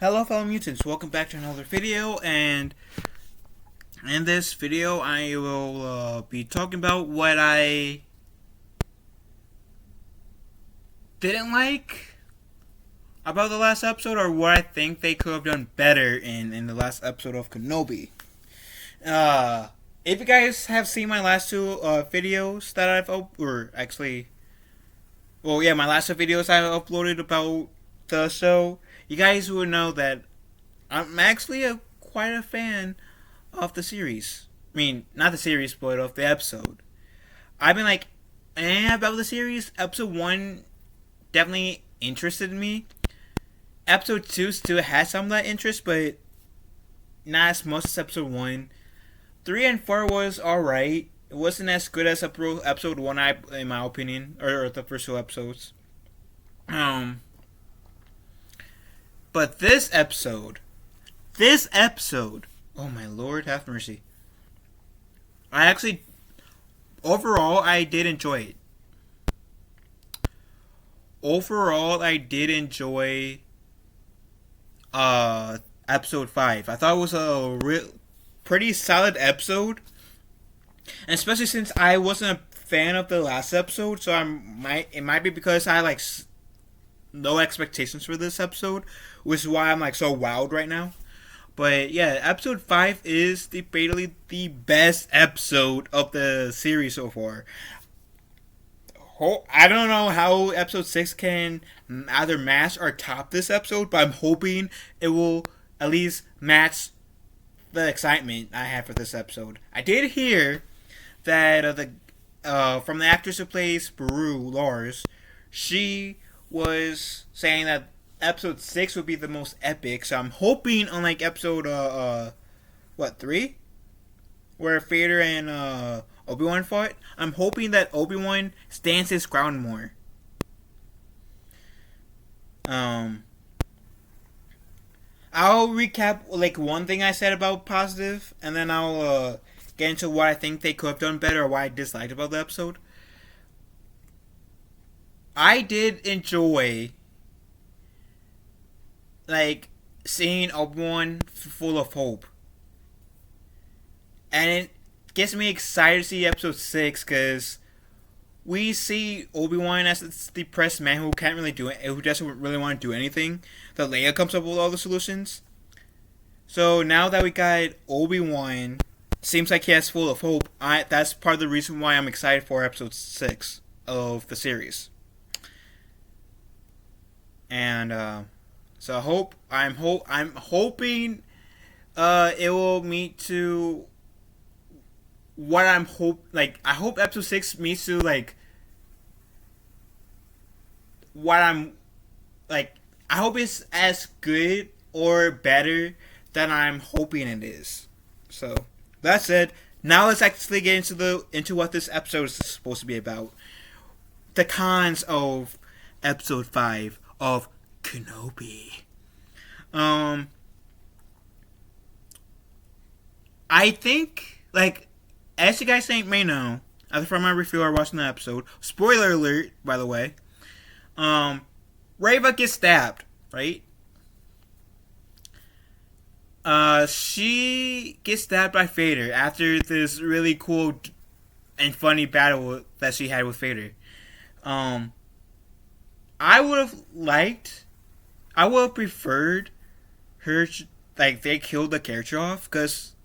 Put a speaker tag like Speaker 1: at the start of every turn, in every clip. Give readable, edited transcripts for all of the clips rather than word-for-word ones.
Speaker 1: Hello fellow mutants, welcome back to another video, and in this video I will be talking about what I didn't like about the last episode, or what I think they could have done better in the last episode of Kenobi. If you guys have seen my last two videos that I've my last two videos I uploaded about the show, you guys would know that I'm actually quite a fan of the series. I mean, not the series, but of the episode. I've been like, about the series. Episode 1 definitely interested me. Episode 2 still has some of that interest, but not as much as episode 1. 3 and 4 was alright. It wasn't as good as episode 1, in my opinion, or the first two episodes. But this episode, oh my lord, have mercy. Overall, I did enjoy it. Overall, I did enjoy episode 5. I thought it was a pretty solid episode. And especially since I wasn't a fan of the last episode, so it might be because I had no expectations for this episode, which is why I'm so wowed right now. But yeah, episode 5 is debatably the best episode of the series so far. I don't know how episode 6 can either match or top this episode, but I'm hoping it will at least match the excitement I had for this episode. I did hear that from the actress who plays Beru, Lars, she was saying that episode 6 would be the most epic, so I'm hoping, unlike episode 3, where Vader and Obi-Wan fought, I'm hoping that Obi-Wan stands his ground more. I'll recap one thing I said about positive, and then I'll get into what I think they could have done better, or what I disliked about the episode. I did enjoy seeing Obi-Wan full of hope, and it gets me excited to see episode 6, because we see Obi-Wan as this depressed man who can't really do it, who doesn't really want to do anything. That Leia comes up with all the solutions. So now that we got Obi-Wan, seems like he has full of hope. That's part of the reason why I'm excited for episode 6 of the series. And so I'm hoping it will meet to what I hope episode 6 meets to what I'm I hope it's as good or better than I'm hoping it is. So that said, now let's actually get into what this episode is supposed to be about. The cons of episode 5 of Kenobi. I think, as you guys may know, either from my review or watching the episode, spoiler alert, by the way, Reva gets stabbed, right? She gets stabbed by Vader after this really cool and funny battle that she had with Vader. I would have preferred her, they killed the character off, because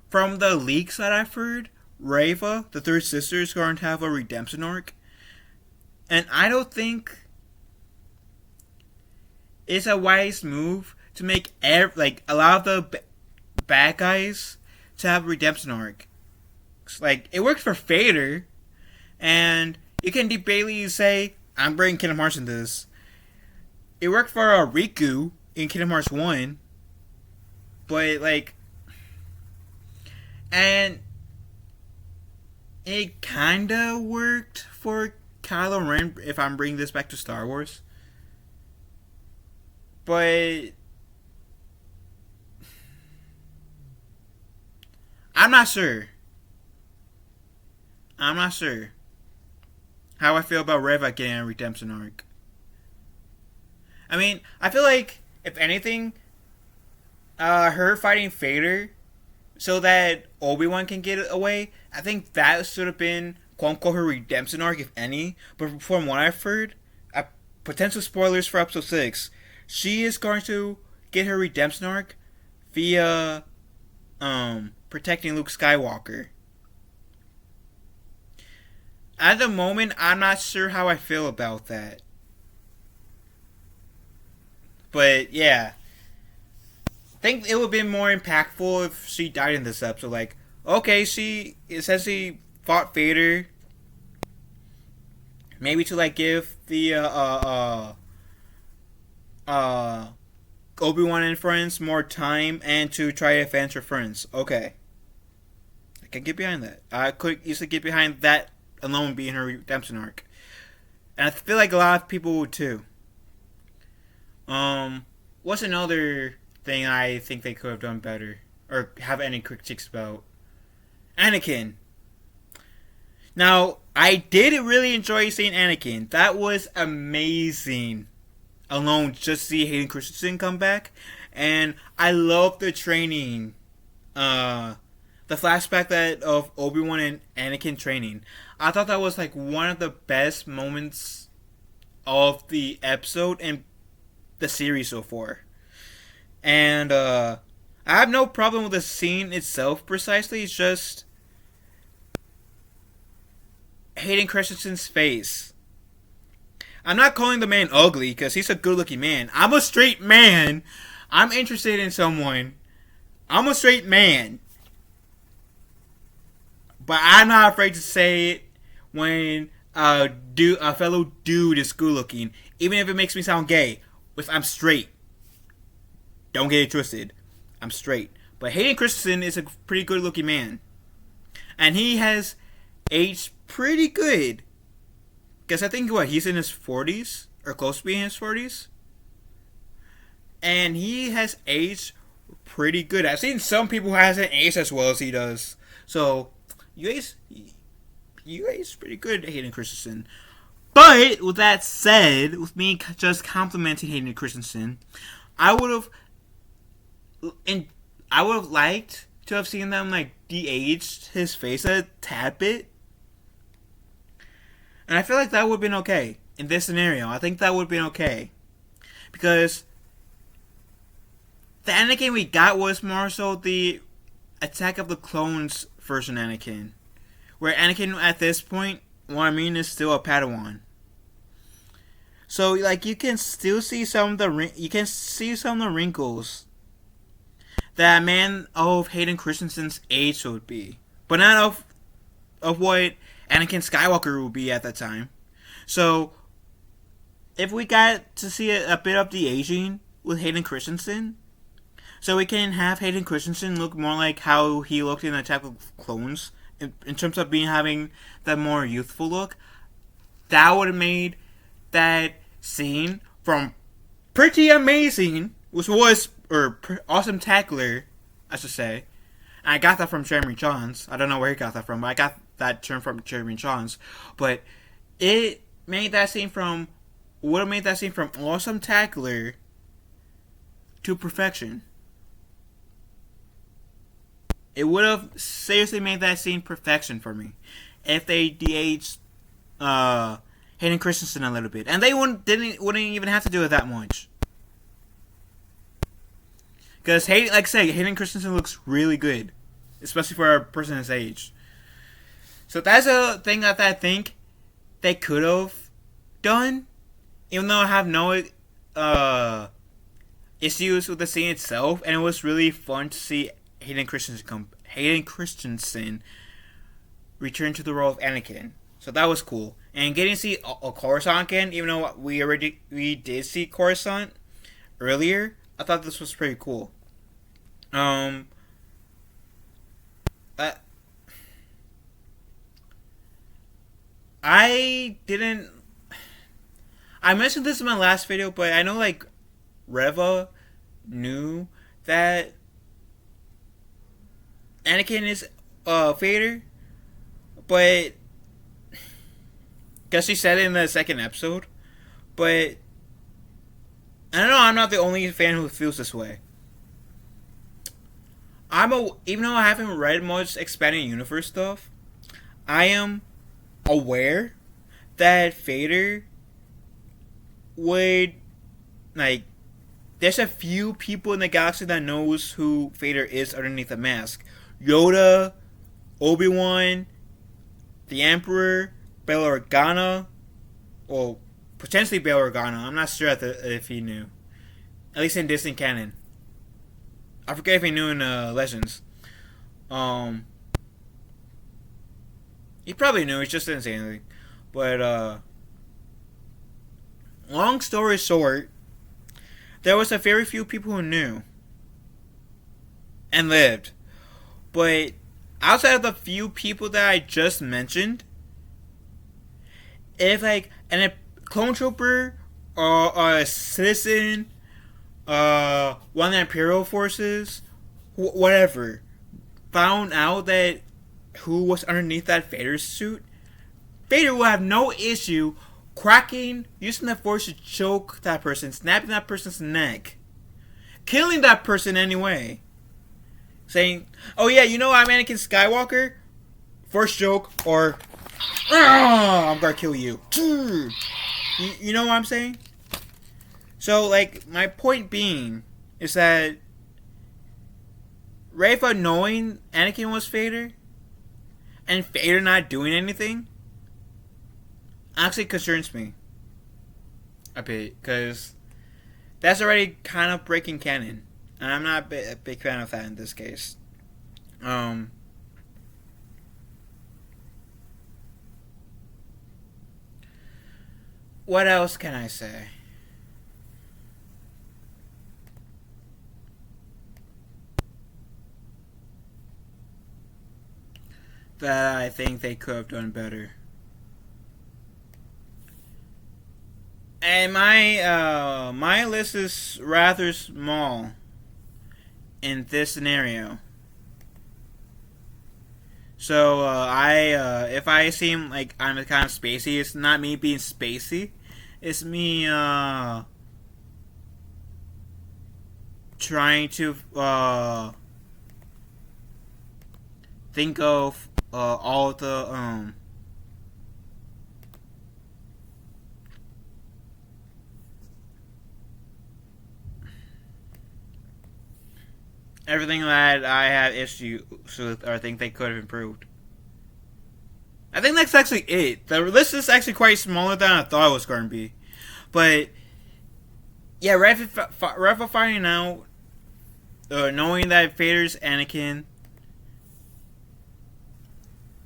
Speaker 1: from the leaks that I've heard, Reva, the third sister, is going to have a redemption arc. And I don't think it's a wise move to make a lot of the bad guys to have a redemption arc. It worked for Vader, and you can debatably say, I'm bringing Kingdom Hearts in this. It worked for Riku in Kingdom Hearts 1, but and it kinda worked for Kylo Ren, if I'm bringing this back to Star Wars. But I'm not sure. How I feel about Reva getting a redemption arc. I mean, I feel like, if anything, her fighting Vader so that Obi-Wan can get away, I think that should have been quote unquote her redemption arc, if any. But from what I've heard, potential spoilers for episode 6, she is going to get her redemption arc via protecting Luke Skywalker. At the moment, I'm not sure how I feel about that. But yeah, I think it would have been more impactful if she died in this episode. Like, okay, it says she fought Vader, maybe to like give the Obi-Wan and friends more time and to try to advance her friends. Okay, I can get behind that. I could easily get behind that alone being her redemption arc, and I feel like a lot of people would too. What's another thing I think they could have done better or have any critiques about? Anakin. Now, I did really enjoy seeing Anakin. That was amazing. Alone, just to see Hayden Christensen come back. And I love the training. The flashback of Obi-Wan and Anakin training. I thought that was like one of the best moments of the episode and the series so far. And I have no problem with the scene itself precisely. It's just Hayden Christensen's face. I'm not calling the man ugly because he's a good looking man. I'm a straight man. I'm interested in someone. I'm a straight man. But I'm not afraid to say it when a fellow dude is good looking. Even if it makes me sound gay. Which I'm straight. Don't get it twisted. I'm straight. But Hayden Christensen is a pretty good looking man. And he has aged pretty good. Because I think he's in his 40s? Or close to being in his 40s? And he has aged pretty good. I've seen some people who hasn't aged as well as he does. So, you aged pretty good, Hayden Christensen. But, with that said, with me just complimenting Hayden Christensen, I would have liked to have seen them, like, de-aged his face a tad bit. And I feel like that would have been okay. In this scenario, I think that would have been okay. Because the Anakin we got was more so the Attack of the Clones version Anakin. Where Anakin, at this point, what I mean is still a Padawan. So, like, you can still see some of the wrinkles that a man of Hayden Christensen's age would be, but not of what Anakin Skywalker would be at that time. So, if we got to see a bit of the aging with Hayden Christensen, so we can have Hayden Christensen look more like how he looked in Attack of Clones, in terms of having that more youthful look, that would have made that scene from pretty amazing, which was, awesome tackler, I should say. And I got that from Jeremy Johns. I don't know where he got that from, but I got that term from Jeremy Johns. But it made that scene would have made that scene from awesome tackler to perfection. It would have seriously made that scene perfection for me if they de-aged Hayden Christensen a little bit, and they wouldn't even have to do it that much. Because like I say, Hayden Christensen looks really good, especially for a person his age. So that's a thing that I think they could have done, even though I have no issues with the scene itself, and it was really fun to see Hayden Christensen return to the role of Anakin. So that was cool. And getting to see a Coruscant again, even though we did see Coruscant earlier, I thought this was pretty cool. I mentioned this in my last video, but I know like Reva knew that Anakin is Vader, but because she said it in the second episode, but I don't know, I'm not the only fan who feels this way. even though I haven't read much expanded universe stuff, I am aware that Vader would like. There's a few people in the galaxy that knows who Vader is underneath the mask. Yoda, Obi-Wan, the Emperor, Bail Organa, well, potentially Bail Organa. I'm not sure if he knew. At least in Disney canon. I forget if he knew in Legends. Um, he probably knew. He just didn't say anything. But long story short, there was a very few people who knew and lived. But outside of the few people that I just mentioned, if like a clone trooper or a citizen, one of the Imperial forces, whatever, found out that who was underneath that Vader suit, Vader will have no issue cracking, using the Force to choke that person, snapping that person's neck, killing that person anyway. Saying, "Oh yeah, you know I'm Anakin Skywalker." Force choke or, I'm gonna kill you. You know what I'm saying? So like my point being is that Reva knowing Anakin was Vader and Vader not doing anything actually concerns me a bit, because that's already kind of breaking canon, and I'm not a big fan of that in this case. What else can I say? That I think they could have done better. And my list is rather small in this scenario. So if I seem like I'm kind of spacey, it's not me being spacey. It's me trying to think of all the everything that I have issues with or think they could have improved. I think that's actually it. The list is actually quite smaller than I thought it was going to be. But, yeah, Reva finding out, knowing that Vader's Anakin,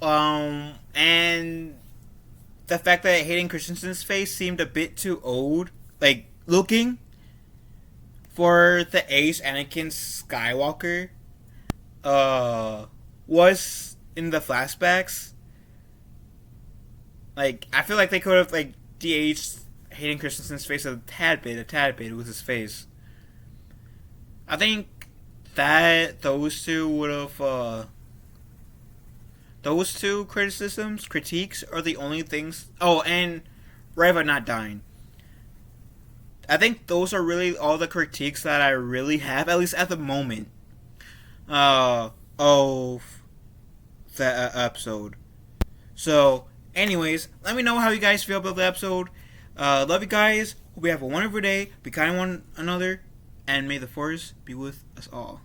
Speaker 1: and the fact that Hayden Christensen's face seemed a bit too old, like, looking, for the age Anakin Skywalker was in the flashbacks. Like, I feel like they could have like de-aged Hayden Christensen's face a tad bit with his face. I think that those two would have those two critiques are the only things. Oh, and Reva not dying. I think those are really all the critiques that I really have, at least at the moment, of the episode. So, anyways, let me know how you guys feel about the episode. Love you guys. Hope you have a wonderful day. Be kind to one another. And may the Force be with us all.